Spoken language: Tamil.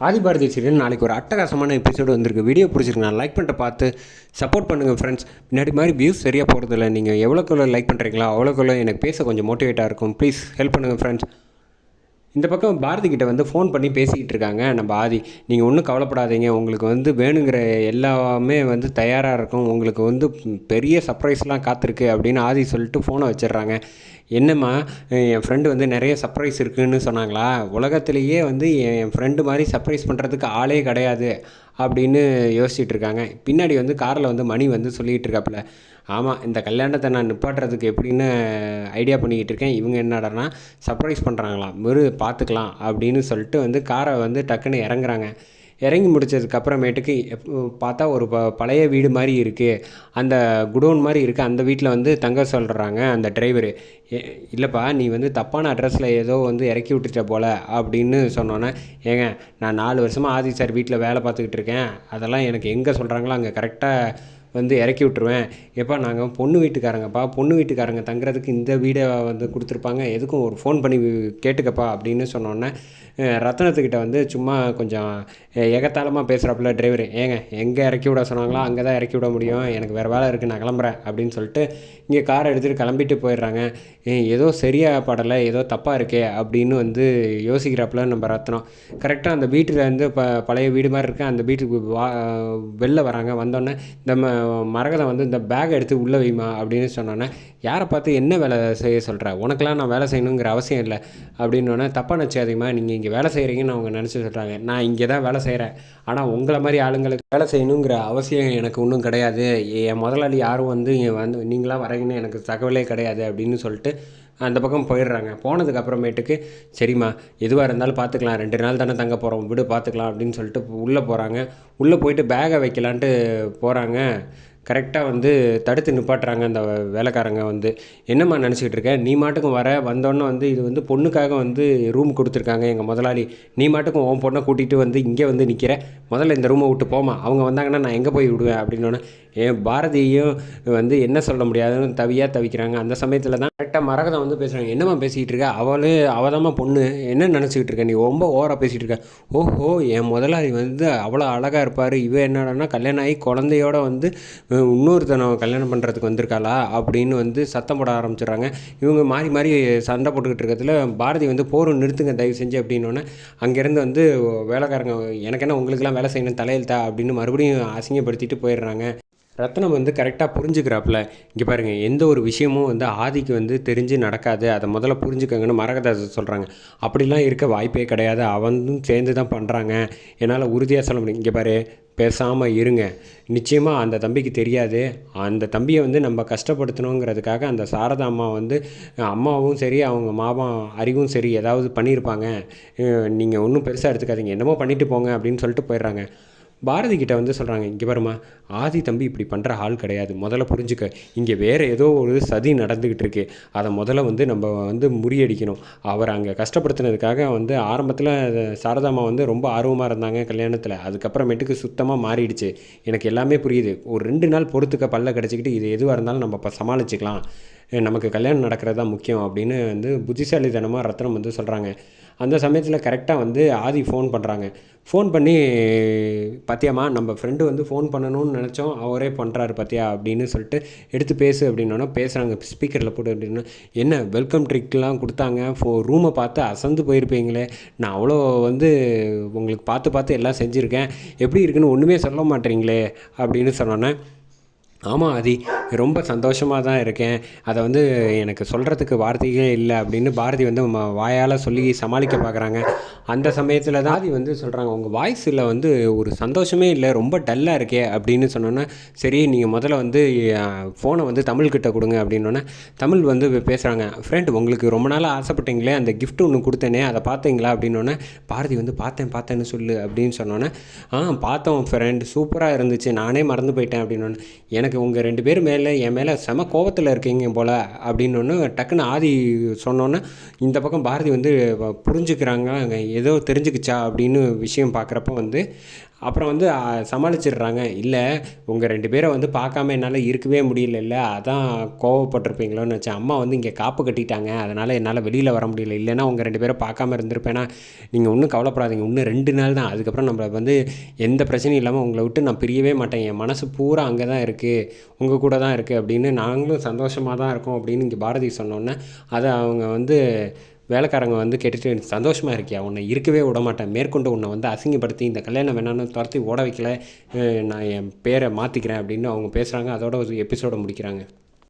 ஆதிபாரதி சீரியல் நாளைக்கு ஒரு அட்டகாசமான எபிசோடு வந்திருக்கு. வீடியோ பிடிச்சிருக்கு, நான் லைக் பண்ணிட்டு பார்த்து சப்போர்ட் பண்ணுங்கள் ஃப்ரெண்ட்ஸ். முன்னாடி மாதிரி வியூஸ் சரியாக போகிறதில்ல. நீங்கள் எவ்வளோக்குள்ள லைக் பண்ணுறீங்களோ அவ்வளோக்குள்ள எனக்கு பேச கொஞ்சம் மோட்டிவேட்டாக இருக்கும். ப்ளீஸ் ஹெல்ப் பண்ணுங்கள் ஃப்ரெண்ட்ஸ். இந்த பக்கம் பாரதி கிட்ட வந்து ஃபோன் பண்ணி பேசிக்கிட்டு இருக்காங்க நம்ம ஆதி. நீங்கள் ஒன்றும் கவலைப்படாதீங்க, உங்களுக்கு வந்து வேணுங்கிற எல்லாமே வந்து தயாராக இருக்கும், உங்களுக்கு வந்து பெரிய சர்ப்ரைஸ்லாம் காத்திருக்கு அப்படின்னு ஆதி சொல்லிட்டு ஃபோனை வச்சிடுறாங்க. என்னம்மா, என் ஃப்ரெண்டு வந்து நிறைய சர்ப்ரைஸ் இருக்குதுன்னு சொன்னாங்களா? உலகத்திலேயே வந்து என் ஃப்ரெண்டு மாதிரி சர்ப்ரைஸ் பண்ணுறதுக்கு ஆளே கிடையாது அப்படின்னு யோசிச்சுட்டு இருக்காங்க. பின்னாடி வந்து காரில் வந்து மணி வந்து சொல்லிகிட்டு இருக்காப்புல, ஆமாம் இந்த கல்யாணத்தை நான் நிப்பாட்டுறதுக்கு எப்படின்னு ஐடியா பண்ணிக்கிட்டு இருக்கேன். இவங்க என்னடான்னா சர்ப்ரைஸ் பண்ணுறாங்களாம், பார்த்துக்கலாம் அப்படின்னு சொல்லிட்டு வந்து காரை வந்து டக்குன்னு இறங்குறாங்க. இறங்கி முடித்ததுக்கப்புறமேட்டுக்கு பார்த்தா ஒரு பழைய வீடு மாதிரி இருக்குது, அந்த குடோன் மாதிரி இருக்குது. அந்த வீட்டில் வந்து தங்க சொல்கிறாங்க அந்த டிரைவரு. இல்லைப்பா, நீ வந்து தப்பான அட்ரஸில் ஏதோ வந்து இறக்கி விட்டுட்ட போல் அப்படின்னு சொன்னோன்னே, ஏங்க நான் 4 வருஷமாக ஆதி சார் வீட்டில் வேலை பார்த்துக்கிட்டு இருக்கேன், அதெல்லாம் எனக்கு எங்கே சொல்கிறாங்களோ அங்கே கரெக்டாக வந்து இறக்கி விட்ருவேன். எப்பா நாங்கள் பொண்ணு வீட்டுக்காரங்கப்பா, பொண்ணு வீட்டுக்காரங்க தங்குறதுக்கு இந்த வீடை வந்து கொடுத்துருப்பாங்க, எதுக்கும் ஒரு ஃபோன் பண்ணி கேட்டுக்கப்பா அப்படின்னு சொன்னோன்னே, ரத்தனத்துக்கிட்ட வந்து சும்மா கொஞ்சம் எகத்தாளமாக பேசுகிறாப்புல டிரைவர். ஏங்க எங்கே இறக்கி விட சொன்னாங்களோ அங்கே தான் இறக்கி விட முடியும், எனக்கு வேறு வேலை இருக்குது, நான் கிளம்புறேன் அப்படின்னு சொல்லிட்டு இங்கே காரை எடுத்துகிட்டு கிளம்பிட்டு போயிடுறாங்க. ஏதோ சரியாக படலை, ஏதோ தப்பாக இருக்கே அப்படின்னு வந்து யோசிக்கிறாப்புல நம்ம ரத்னம். கரெக்டாக அந்த வீட்டில் வந்து பழைய வீடு மாதிரி இருக்குது, அந்த வீட்டுக்கு வெளில வராங்க. வந்தோடனே இந்த மரகதம் வந்து இந்த பேக் எடுத்து உள்ளே வைமா அப்படின்னு சொன்னோன்னே, யாரை பார்த்து என்ன வேலை செய்ய சொல்கிற, உனக்கெல்லாம் நான் வேலை செய்யணுங்கிற அவசியம் இல்லை அப்படின்னோடனே, தப்பாக நினச்சாதீங்கம்மா, நீங்கள் இங்கே வேலை செய்கிறீங்கன்னு அவங்க நினச்சி சொல்கிறாங்க. நான் இங்கே தான் வேலை செய்கிறேன், ஆனால் உங்களை மாதிரி ஆளுங்களுக்கு வேலை செய்யணுங்கிற அவசியம் எனக்கு ஒன்றும் கிடையாது, என் முதலாளி யாரும் வந்து நீங்களாம் வரீங்கன்னு எனக்கு தகவலே கிடையாது அப்படின்னு சொல்லிட்டு அந்த பக்கம் போயிடுறாங்க. போனதுக்கப்புறமேட்டுக்கு சரிம்மா எதுவாக இருந்தாலும் பார்த்துக்கலாம், 2 நாள் தானே தங்க போகிறோம், விடு பார்த்துக்கலாம் அப்படின்னு சொல்லிட்டு உள்ளே போகிறாங்க. உள்ளே போயிட்டு பேகை வைக்கலான்ட்டு போகிறாங்க. கரெக்டாக வந்து தடுத்து நிப்பாட்டுறாங்க அந்த வேலைக்காரங்க. வந்து என்னம்மா நினச்சிக்கிட்டு இருக்க, நீ மாட்டுக்கும் வந்தோடனே வந்து இது வந்து பொண்ணுக்காக வந்து ரூம் கொடுத்துருக்காங்க எங்கள் முதலாளி, நீ மாட்டுக்கும் உன் பொண்ணை கூட்டிகிட்டு வந்து இங்கே வந்து நிற்கிற, முதல்ல இந்த ரூமை விட்டு போமா, அவங்க வந்தாங்கன்னா நான் எங்கே போய் விடுவேன் அப்படின்னோடனே, என் பாரதியும் வந்து என்ன சொல்ல முடியாதுன்னு தவிக்கிறாங்க. அந்த சமயத்தில் தான் கரெக்டாக மரகதம் வந்து பேசுகிறாங்க. என்னம்மா பேசிக்கிட்டு இருக்க, அவதாம்மா பொண்ணு, என்ன நினச்சிக்கிட்டு இருக்க, நீ ரொம்ப ஓவராக பேசிகிட்டு இருக்க. ஓஹோ, என் முதலாளி வந்து அவ்வளோ அழகாக இருப்பார், என்னடான்னா கல்யாணம் ஆகி குழந்தையோட வந்து இன்னொருத்தனை கல்யாணம் பண்ணுறதுக்கு வந்திருக்காளா அப்படின்னு வந்து சத்தம் போட ஆரம்பிச்சிடுறாங்க. இவங்க மாறி மாறி சண்டை போட்டுக்கிட்டு இருக்கிறதுல பாரதி வந்து போரும் நிறுத்துங்க தயவு செஞ்சு அப்படின்னோடனே, அங்கேருந்து வந்து வேலைக்காரங்க எனக்கு என்ன உங்களுக்கெல்லாம் வேலை செய்யணும் தலையெழுத்தா அப்படின்னு மறுபடியும் அசிங்கப்படுத்திட்டு போயிடுறாங்க. ரத்னம் வந்து கரெக்டாக புரிஞ்சுக்கிறாப்புல, இங்கே பாருங்கள் எந்த ஒரு விஷயமும் வந்து ஆதிக்கு வந்து தெரிஞ்சு நடக்காது, அதை முதல்ல புரிஞ்சுக்கங்கன்னு மரகதா சொல்கிறாங்க. அப்படிலாம் இருக்க வாய்ப்பே கிடையாது, அவனும் சேர்ந்து தான் பண்ணுறாங்க, என்னால் உறுதியாக சொல்ல முடியும். இங்கே பாரு, பேசாமல் இருங்க, நிச்சயமாக அந்த தம்பிக்கு தெரியாது, அந்த தம்பியை வந்து நம்ம கஷ்டப்படுத்தணுங்கிறதுக்காக அந்த சாரதா அம்மா வந்து அம்மாவும் சரி அவங்க மாமா அறிவும் சரி ஏதாவது பண்ணியிருப்பாங்க, நீங்கள் ஒன்றும் பெருசாக எடுத்துக்காதீங்க, என்னமோ பண்ணிட்டு போங்க அப்படின்னு சொல்லிட்டு போயிடுறாங்க. பாரதி கிட்ட வந்து சொல்கிறாங்க, இங்கே பாருமா, ஆதி தம்பி இப்படி பண்ணுற ஆள் கிடையாது, முதல்ல புரிஞ்சுக்க, இங்கே வேறு ஏதோ ஒரு சதி நடந்துக்கிட்டு இருக்கு, அதை முதல்ல வந்து நம்ம வந்து முறியடிக்கணும். அவர் அங்கே கஷ்டப்படுத்தினதுக்காக வந்து ஆரம்பத்தில் சாரதாம்மா வந்து ரொம்ப ஆர்வமாக இருந்தாங்க கல்யாணத்தில், அதுக்கப்புறமேட்டுக்கு சுத்தமாக மாறிடுச்சு, எனக்கு எல்லாமே புரியுது, ஒரு 2 நாள் பொறுத்துக்க பல்ல கிடச்சிக்கிட்டு இது எதுவாக இருந்தாலும் நம்ம இப்போ சமாளிச்சுக்கலாம், நமக்கு கல்யாணம் நடக்கிறது தான் முக்கியம் அப்படின்னு வந்து புத்திசாலித்தனமாக ரத்னம் வந்து சொல்கிறாங்க. அந்த சமயத்தில் கரெக்டாக வந்து ஆதி ஃபோன் பண்ணுறாங்க. ஃபோன் பண்ணி, பார்த்தியாம்மா நம்ம ஃப்ரெண்டு வந்து ஃபோன் பண்ணணும்னு நினச்சோம், அவரே பண்ணுறாரு பார்த்தியா அப்படின்னு சொல்லிட்டு எடுத்து பேசு அப்படின்னோன்னா பேசுகிறாங்க ஸ்பீக்கரில் போட்டு. அப்படின்னா என்ன வெல்கம் ட்ரிக்லாம் கொடுத்தாங்க, ரூமை பார்த்து அசந்து போயிருப்பீங்களே, நான் அவ்வளோ வந்து உங்களுக்கு பார்த்து எல்லாம் செஞ்சுருக்கேன், எப்படி இருக்குன்னு ஒன்றுமே சொல்ல மாட்டேறீங்களே அப்படின்னு சொன்னோன்னே, ஆமாம் ஆதி, ரொம்ப சந்தோஷமாக தான் இருக்கேன், அதை வந்து எனக்கு சொல்கிறதுக்கு வார்த்தையே இல்லை அப்படின்னு பாரதி வந்து வாயால் சொல்லி சமாளிக்க பார்க்குறாங்க. அந்த சமயத்தில் தான் ஆதி வந்து சொல்கிறாங்க, உங்கள் வாய்ஸில் வந்து ஒரு சந்தோஷமே இல்லை, ரொம்ப டல்லாக இருக்கே அப்படின்னு சொன்னோன்னே, சரி நீங்கள் முதல்ல வந்து ஃபோனை வந்து தமிழ்கிட்ட கொடுங்க அப்படின்னோடனே தமிழ் வந்து பேசுகிறாங்க. ஃப்ரெண்ட், உங்களுக்கு ரொம்ப நாளாக ஆசைப்பட்டீங்களே அந்த கிஃப்ட் ஒன்று கொடுத்தேனே அதை பார்த்தீங்களா அப்படின்னோடனே, பாரதி வந்து பார்த்தேன்னு சொல்லு அப்படின்னு சொன்னோன்னே, பார்த்தோம் ஃப்ரெண்ட், சூப்பராக இருந்துச்சு, நானே மறந்து போயிட்டேன் அப்படின்னோடனே, எனக்கு உங்கள் 2 பேர் மேலே என் மேலே செம கோவத்தில் இருக்கீங்க போல் அப்படின்னு டக்குன்னு ஆதி சொன்னோன்னே, இந்த பக்கம் பாரதி வந்து புரிஞ்சுக்கிறாங்க, ஏதோ தெரிஞ்சுக்கிச்சா அப்படின்னு விஷயம் பார்க்குறப்ப வந்து அப்புறம் வந்து சமாளிச்சிடுறாங்க. இல்லை உங்கள் 2 பேரை வந்து பார்க்காம என்னால் இருக்கவே முடியல, அதான் கோவப்பட்டிருப்பீங்களோன்னு வச்சேன். அம்மா வந்து இங்கே காப்பு கட்டிட்டாங்க, அதனால் என்னால் வெளியில் வர முடியல, இல்லைன்னா உங்கள் 2 பேரை பார்க்காம இருந்திருப்பேன்னா. நீங்கள் ஒன்றும் கவலைப்படாதீங்க, இன்னும் 2 நாள் தான், அதுக்கப்புறம் நம்ம வந்து எந்த பிரச்சனையும் இல்லாமல் உங்களை விட்டு நான் பிரியவே மாட்டேன், என் மனசு பூரா அங்கே தான் இருக்குது, உங்கள் கூட தான் இருக்குது அப்படின்னு, நாங்களும் சந்தோஷமாக தான் இருக்கோம் அப்படின்னு இங்கே பாரதி சொன்னோன்னே அதை அவங்க வந்து வேலைக்காரங்க வந்து கேட்டுட்டு சந்தோஷமாக இருக்கியா, உன்னை இருக்கவே விட மாட்டேன், மேற்கொண்டு உன்னை வந்து அசிங்கப்படுத்தி இந்த கல்யாணம் வேணான்னு துரத்தி ஓட வைக்கல, நான் என் பேரை மாற்றிக்கிறேன் அப்படின்னு அவங்க பேசுகிறாங்க. அதோட ஒரு எபிசோடை முடிக்கிறாங்க.